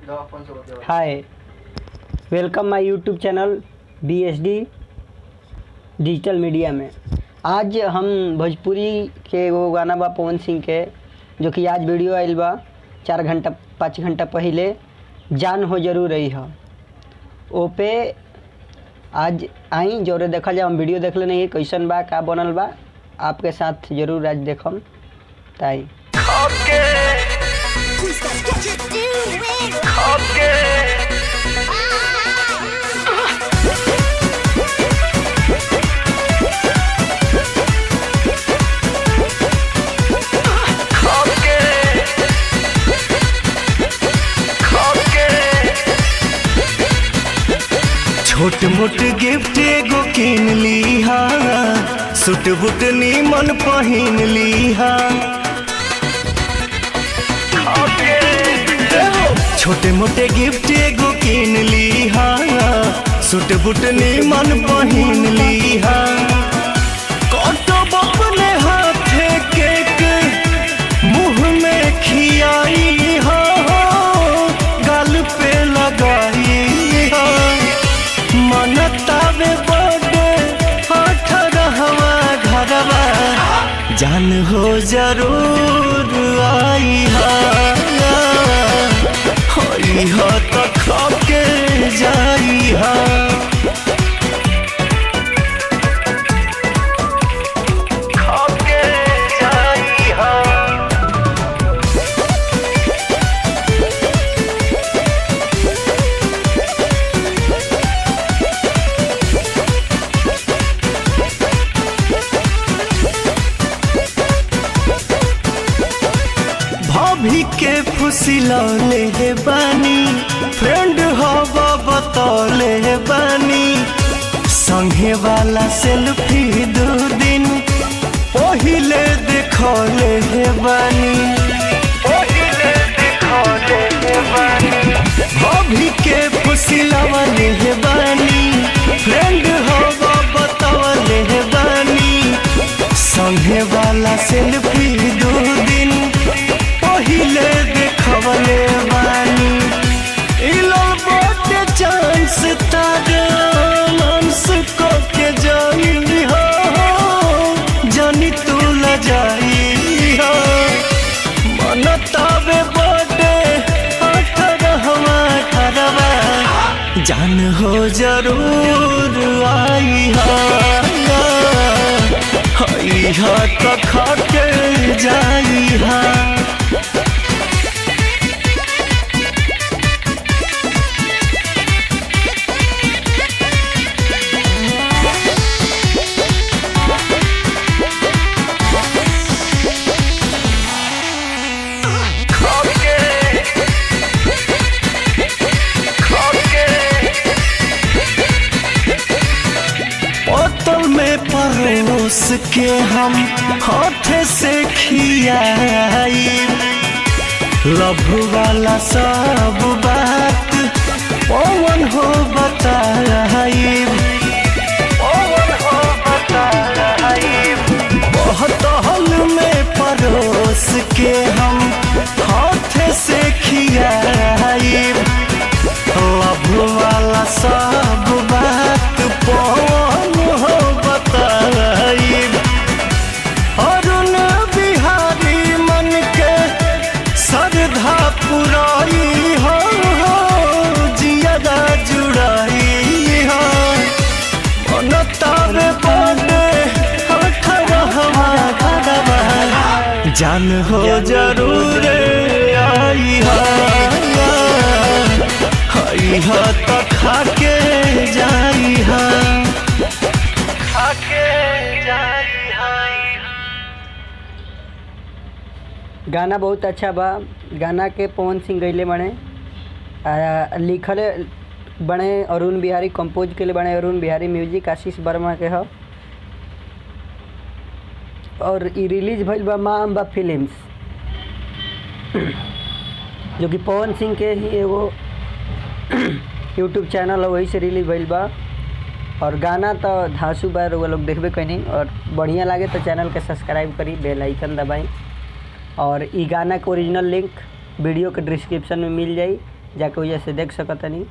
Hi, welcome my YouTube channel BSD digital media में। आज हम भोजपुरी के वो गाना बा पवन सिंह के, जो कि आज वीडियो आइल बा 4-5 घंटा पहले, जान हो जरूर रही है ओ पे। आज आई जोरे देखा जाए, हम वीडियो देख लेने कैसन बा का बनल बा, आपके साथ जरूर आज देखम ताई। छोट मोट गिफ्ट एगो किन लीहा, सूट बूट नीमन पहिन लीहा। छोटे मोटे गिफ्ट एगो किन लीहा, सूट बूट नीमन पहिन लीहा। कटब अपने हाथे केक मुँह में खियाई हो, गाल पे लगाई हो। मनतावे बर्थडे 18वां घरवा, जान हो जरूर आई हो तो खाके जाई हा। खाके जाई हा। भाभी के फुसिलौले हे बानी, फ्रेंड हवा बतौले हे बानी। संगे वाला सेल्फी 2 दिन पहिले देखौले हे बानी, पहिले देखौले हे बानी। भाभी के फुसिलौले हे बानी, फ्रेंड हवा बतौले हे बानी। संगे वाला सेल्फी 2 दिन पहिले देखवले बानी। इलल बाटे चांस तारे मानस को के जाई हो, जानी तू ल जाई हो। मनतावे बाटे 18वां घरवा, जान हो जरूर आई हा तो खाके जाई हा। बोतल में परोस के हम हाथ से खियाई, लव वाला सब बात पवन हो बताई। पवन हो बताई। बोतल में परोस के हम हाथ से खियाई, लव वाला सब बात पवन हो बताई। अरुण बिहारी मन के श्रद्धा पुराई हो, जियादा जुड़ाई हो। मनतावे बर्थडे 18वां घरवा, जान हो जरूर आई हा तो खाके जाई हा। खाके जाई हा। गाना बहुत अच्छा बा। गाना के पवन सिंह गईले बने, लिखले बने अरुण बिहारी, कंपोज के लिए बने अरुण बिहारी, म्यूजिक आशीष वर्मा के है। और ये रिलीज भइल बा माँ अम्बा फिल्म्स, जो कि पवन सिंह के ही एगो यूट्यूब चैनल है, वही से रिलीज भइल बा। और गाना तो धांसू बार वो लोग देखबे कहीं, और बढ़िया लगे तो चैनल के सब्सक्राइब करी, बेल आइकन दबाई। और ई गाना के ओरिजिनल लिंक वीडियो के डिस्क्रिप्शन में मिल जाई, जाके वजह से देख सकतनी।